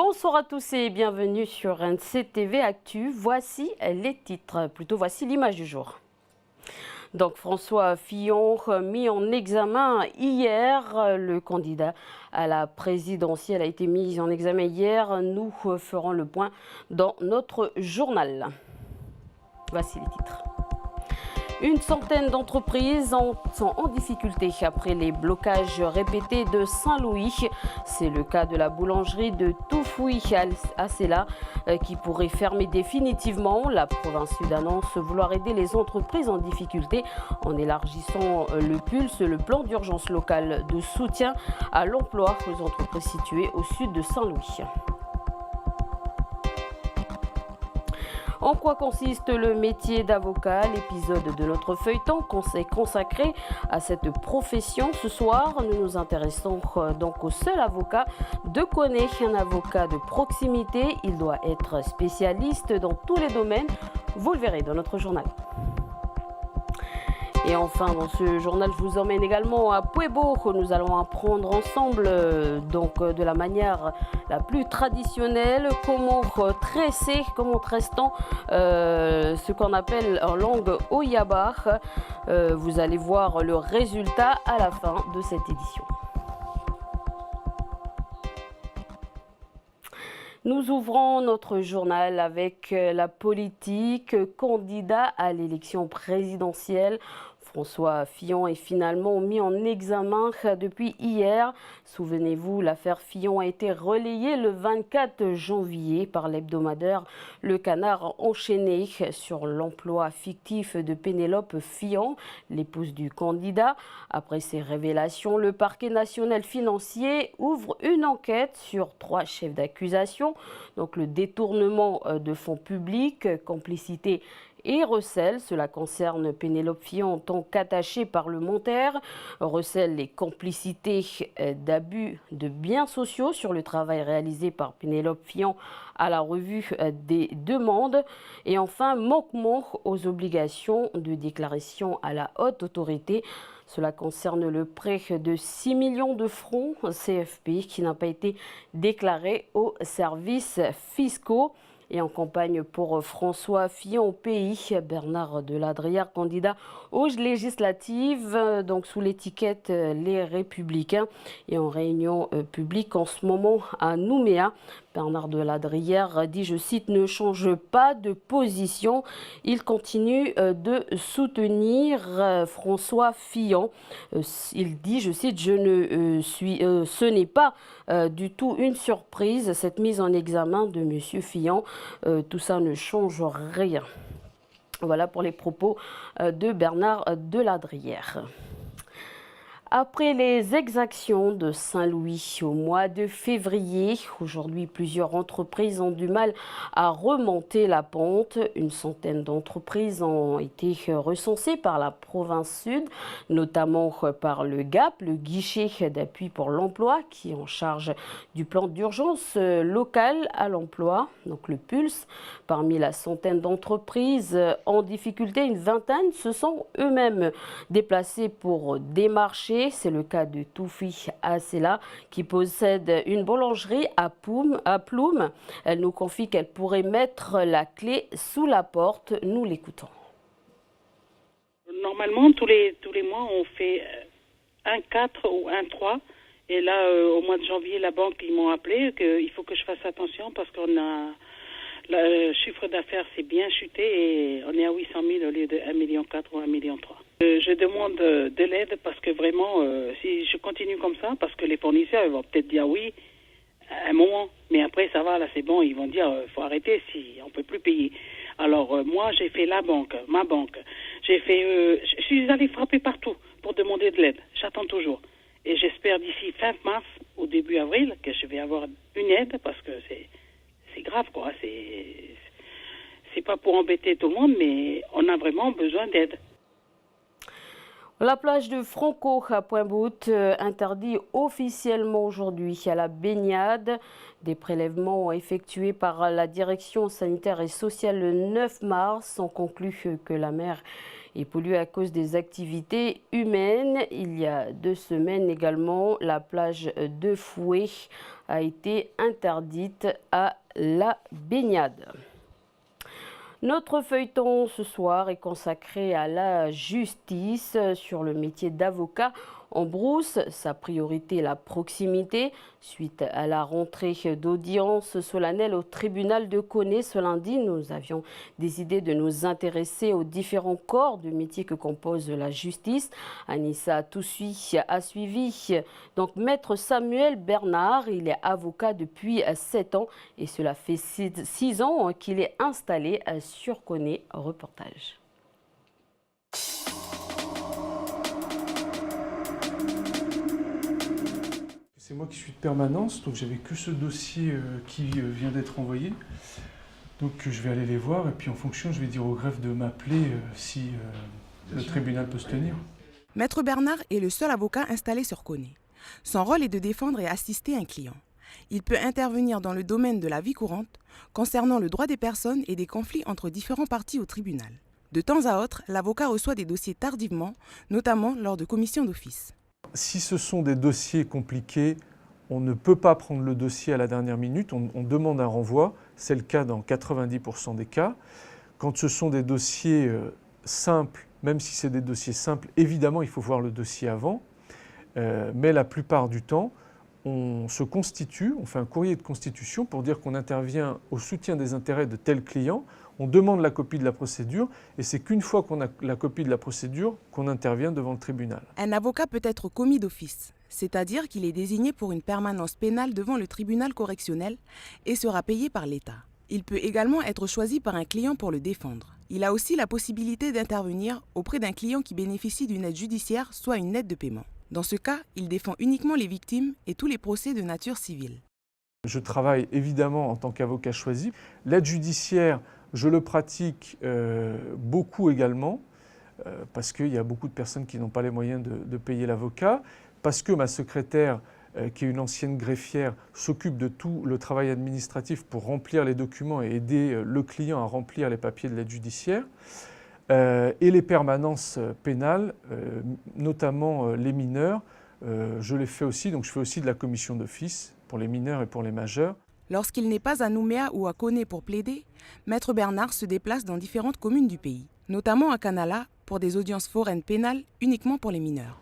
Bonsoir à tous et bienvenue sur NCTV Actu. Voici les titres, voici l'image du jour. Donc François Fillon mis en examen hier. Le candidat à la présidentielle a été mis en examen hier. Nous ferons le point dans notre journal. Voici les titres. Une centaine d'entreprises sont en difficulté après les blocages répétés de Saint-Louis. C'est le cas de la boulangerie de Toufoui à Sela qui pourrait fermer définitivement. La province sud annonce vouloir aider les entreprises en difficulté en élargissant le PULS, le plan d'urgence local de soutien à l'emploi aux entreprises situées au sud de Saint-Louis. En quoi consiste le métier d'avocat? L'épisode de notre feuilleton consacré à cette profession. Ce soir, nous nous intéressons donc au seul avocat de Koné, un avocat de proximité. Il doit être spécialiste dans tous les domaines. Vous le verrez dans notre journal. Et enfin, dans ce journal, je vous emmène également à Puebo. Nous allons apprendre ensemble, de la manière la plus traditionnelle, comment tresse-t-on ce qu'on appelle en langue Oyaba. Vous allez voir le résultat à la fin de cette édition. Nous ouvrons notre journal avec la politique. Candidat à l'élection présidentielle, François Fillon est finalement mis en examen depuis hier. Souvenez-vous, l'affaire Fillon a été relayée le 24 janvier par l'hebdomadaire Le Canard enchaîné sur l'emploi fictif de Pénélope Fillon, l'épouse du candidat. Après ces révélations, le parquet national financier ouvre une enquête sur 3 chefs d'accusation. Donc le détournement de fonds publics, complicité et recel. Cela concerne Pénélope Fillon en tant qu'attachée parlementaire. Recel les complicités d'abus de biens sociaux sur le travail réalisé par Pénélope Fillon à la revue des demandes. Et enfin, manquement aux obligations de déclaration à la haute autorité. Cela concerne le prêt de 6 millions de francs CFP qui n'a pas été déclaré aux services fiscaux. Et en campagne pour François Fillon au pays, Bernard Deladrière, candidat aux législatives, donc sous l'étiquette Les Républicains, et en réunion publique en ce moment à Nouméa. Bernard Deladrière dit, je cite, « Ne change pas de position ». Il continue de soutenir François Fillon. Il dit, je cite, « Ce n'est pas du tout une surprise, cette mise en examen de M. Fillon. Tout ça ne change rien ». Voilà pour les propos de Bernard Deladrière. Après les exactions de Saint-Louis au mois de février, aujourd'hui plusieurs entreprises ont du mal à remonter la pente. Une centaine d'entreprises ont été recensées par la province sud, notamment par le GAP, le guichet d'appui pour l'emploi, qui est en charge du plan d'urgence local à l'emploi, donc le PULS. Parmi la centaine d'entreprises en difficulté, une vingtaine se sont eux-mêmes déplacés pour démarcher. C'est le cas de Toufoui à Sela qui possède une boulangerie à Ploum. Elle nous confie qu'elle pourrait mettre la clé sous la porte. Nous l'écoutons. Normalement, tous les mois, on fait un 4 ou un 3. Et là, au mois de janvier, la banque, ils m'ont appelé qu'il faut que je fasse attention parce qu'on a... Le chiffre d'affaires s'est bien chuté et on est à 800 000 au lieu de 1,4 million ou 1,3 million. Je demande de l'aide parce que vraiment, si je continue comme ça, parce que les fournisseurs ils vont peut-être dire oui à un moment, mais après ça va, là c'est bon, ils vont dire faut arrêter si on peut plus payer. Alors moi j'ai fait ma banque, je suis allée frapper partout pour demander de l'aide. J'attends toujours et j'espère d'ici fin mars ou début avril que je vais avoir une aide parce que c'est grave quoi, c'est pas pour embêter tout le monde, mais on a vraiment besoin d'aide. La plage de Franco à Pointe-Bout interdit officiellement aujourd'hui à la baignade. Des prélèvements effectués par la direction sanitaire et sociale le 9 mars ont conclu que la mer est polluée à cause des activités humaines. Il y a 2 semaines également, la plage de Fouet a été interdite à la baignade. Notre feuilleton ce soir est consacré à la justice sur le métier d'avocat en Brousse. Sa priorité, la proximité. Suite à la rentrée d'audience solennelle au tribunal de Koné ce lundi, nous avions décidé de nous intéresser aux différents corps de métier que compose la justice. Anissa Toussuit a suivi donc Maître Samuel Bernard. Il est avocat depuis 7 ans et cela fait 6 ans qu'il est installé sur Koné. Reportage. C'est moi qui suis de permanence, donc j'avais que ce dossier qui vient d'être envoyé. Donc je vais aller les voir et puis en fonction, je vais dire au greffe de m'appeler si le tribunal peut se tenir. Maître Bernard est le seul avocat installé sur Koné. Son rôle est de défendre et assister un client. Il peut intervenir dans le domaine de la vie courante, concernant le droit des personnes et des conflits entre différents parties au tribunal. De temps à autre, l'avocat reçoit des dossiers tardivement, notamment lors de commissions d'office. Si ce sont des dossiers compliqués, on ne peut pas prendre le dossier à la dernière minute, on demande un renvoi, c'est le cas dans 90% des cas. Quand ce sont des dossiers simples, même si c'est des dossiers simples, évidemment il faut voir le dossier avant, mais la plupart du temps, on se constitue, on fait un courrier de constitution pour dire qu'on intervient au soutien des intérêts de tel client, on demande la copie de la procédure et c'est qu'une fois qu'on a la copie de la procédure qu'on intervient devant le tribunal. Un avocat peut être commis d'office, c'est-à-dire qu'il est désigné pour une permanence pénale devant le tribunal correctionnel et sera payé par l'État. Il peut également être choisi par un client pour le défendre. Il a aussi la possibilité d'intervenir auprès d'un client qui bénéficie d'une aide judiciaire, soit une aide de paiement. Dans ce cas, il défend uniquement les victimes et tous les procès de nature civile. Je travaille évidemment en tant qu'avocat choisi. L'aide judiciaire, je le pratique beaucoup également, parce qu'il y a beaucoup de personnes qui n'ont pas les moyens de payer l'avocat, parce que ma secrétaire, qui est une ancienne greffière, s'occupe de tout le travail administratif pour remplir les documents et aider le client à remplir les papiers de l'aide judiciaire. Et les permanences pénales, notamment les mineurs, je les fais aussi, donc je fais aussi de la commission d'office pour les mineurs et pour les majeurs. Lorsqu'il n'est pas à Nouméa ou à Koné pour plaider, Maître Bernard se déplace dans différentes communes du pays, notamment à Kanala pour des audiences foraines pénales uniquement pour les mineurs.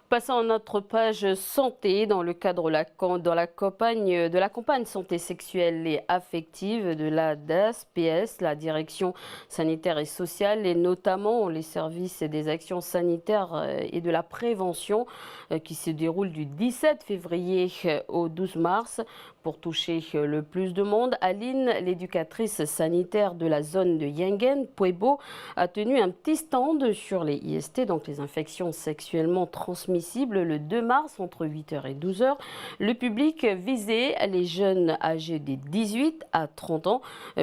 Passons à notre page santé dans le cadre de la campagne santé sexuelle et affective de la DAS-PS, la direction sanitaire et sociale et notamment les services des actions sanitaires et de la prévention qui se déroulent du 17 février au 12 mars. Pour toucher le plus de monde, Aline, l'éducatrice sanitaire de la zone de Yengen, Puebo, a tenu un petit stand sur les IST, donc les infections sexuellement transmissibles, le 2 mars entre 8h et 12h. Le public visait les jeunes âgés de 18 à 30 ans.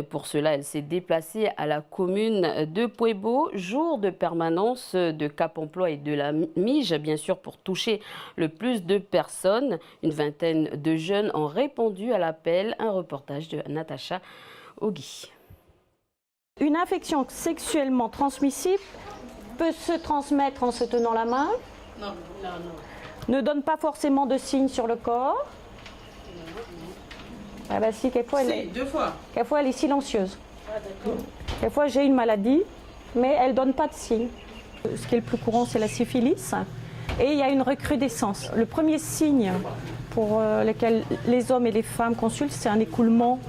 Pour cela, elle s'est déplacée à la commune de Puebo, jour de permanence de Cap Emploi et de la MIGE, bien sûr, pour toucher le plus de personnes. Une vingtaine de jeunes ont répondu à l'appel. Un reportage de Natacha Ogui. Une infection sexuellement transmissible peut se transmettre en se tenant la main. Non. Ne donne pas forcément de signes sur le corps. Ah bah si, quelquefois elle est silencieuse. Quelquefois j'ai une maladie, mais elle ne donne pas de signes. Ce qui est le plus courant, c'est la syphilis. Et il y a une recrudescence. Le premier signe pour lequel les hommes et les femmes consultent, c'est un écoulement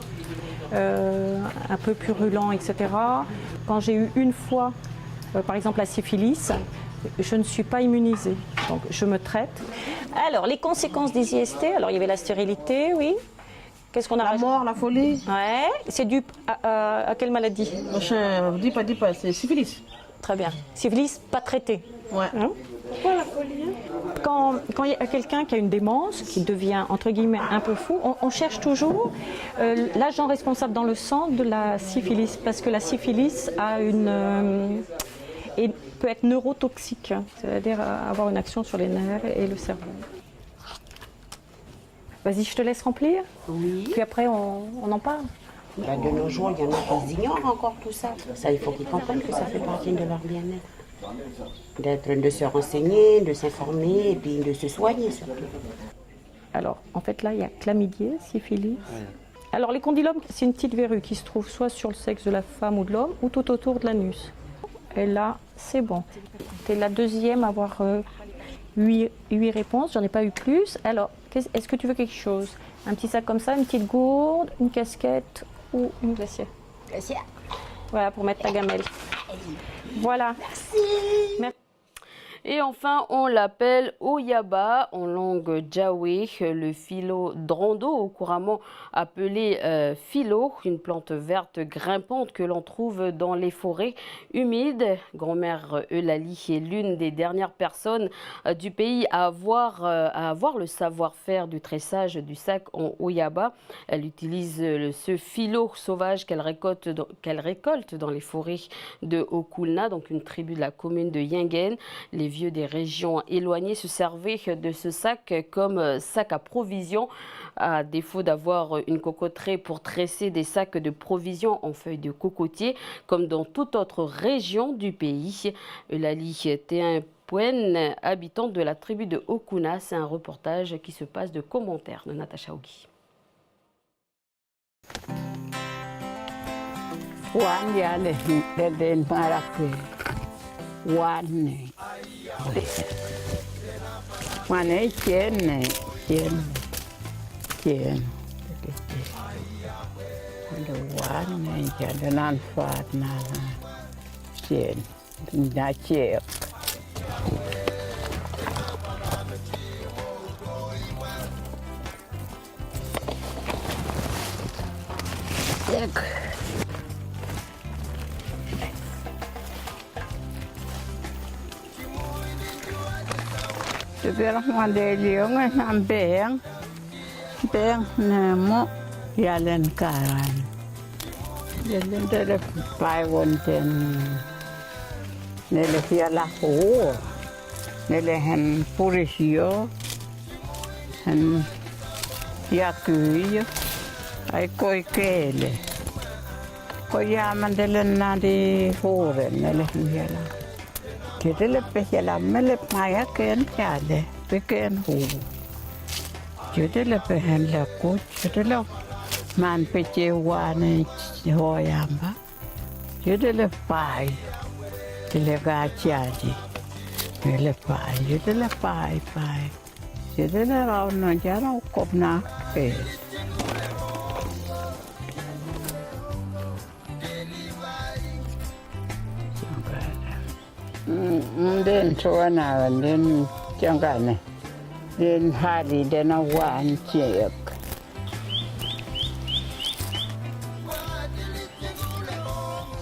un peu purulent, etc. Quand j'ai eu une fois, par exemple, la syphilis, je ne suis pas immunisée, donc je me traite. Alors, les conséquences des IST, alors il y avait la stérilité, oui. Qu'est-ce qu'on a? La mort, la folie. Ouais. C'est dû à quelle maladie? Dis pas, c'est syphilis. Très bien. Syphilis pas traitée. Ouais. Hein? Pourquoi la folie? Quand il y a quelqu'un qui a une démence, qui devient entre guillemets un peu fou, on cherche toujours l'agent responsable dans le sang de la syphilis, parce que la syphilis a et peut être neurotoxique, c'est-à-dire avoir une action sur les nerfs et le cerveau. Vas-y, je te laisse remplir. Oui. Puis après, on en parle. Ben, de nos jours, il y en a qui ignorent encore tout ça. Ça, il faut qu'ils comprennent que ça fait partie de leur bien-être. De se renseigner, de s'informer et puis de se soigner surtout. Alors, en fait, là, il y a chlamydia, syphilis. Alors, les condylomes, c'est une petite verrue qui se trouve soit sur le sexe de la femme ou de l'homme, ou tout autour de l'anus. Et là, c'est bon. Tu es la deuxième à avoir 8 réponses, j'en ai pas eu plus. Alors, est-ce que tu veux quelque chose? Un petit sac comme ça, une petite gourde, une casquette ou une glacière? Glacière. Voilà, pour mettre ta gamelle. Voilà. Merci. Et enfin, on l'appelle Oyaba en langue djaoué, le philodendron, couramment appelé philo, une plante verte grimpante que l'on trouve dans les forêts humides. Grand-mère Eulalie est l'une des dernières personnes du pays à avoir le savoir-faire du tressage du sac en Oyaba. Elle utilise ce philo sauvage qu'elle récolte dans les forêts de Okulna, donc une tribu de la commune de Yingen. Les vieux des régions éloignées se servaient de ce sac comme sac à provisions. À défaut d'avoir une cocoterie pour tresser des sacs de provisions en feuilles de cocotier, comme dans toute autre région du pays. Eulalie Théin-Pouen, habitante de la tribu de Okuna, c'est un reportage qui se passe de commentaires de Natacha Ogi. Pero modelo ng beng na mo yalen karan. Yalen dele pai wonten nele fiala ho nele hen purisio hen yakuyo ai koi kele koi yaman dele na di hore nele fiala. Kita lepas jalan melep maya ken jale, peken hu. Kita lepas hendak kut, kita lep man pecewane hoyamba. Kita lepai, kita gacadi, lepai, kita lepai pai. Kita lerau nonjara kopna pes. Den soana den jangane den hari den awan cek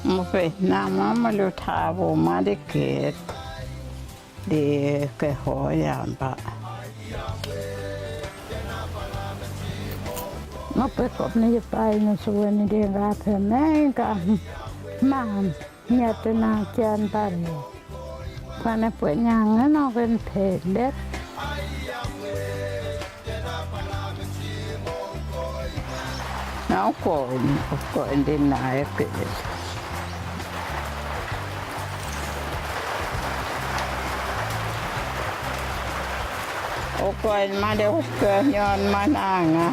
mope nama malu thabo madeket de ke hoya ba mope kopne pai no suani de rata nei ka mam nyatena kian pare Pana punya no kan pelet. Now coin din na ekes. O coin ma de ke nyon mananga.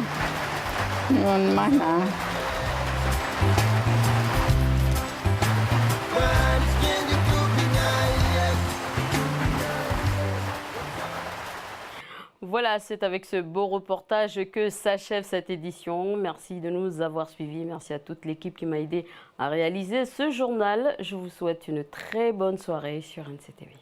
Nyon mana. Voilà, c'est avec ce beau reportage que s'achève cette édition. Merci de nous avoir suivis. Merci à toute l'équipe qui m'a aidé à réaliser ce journal. Je vous souhaite une très bonne soirée sur NCTV.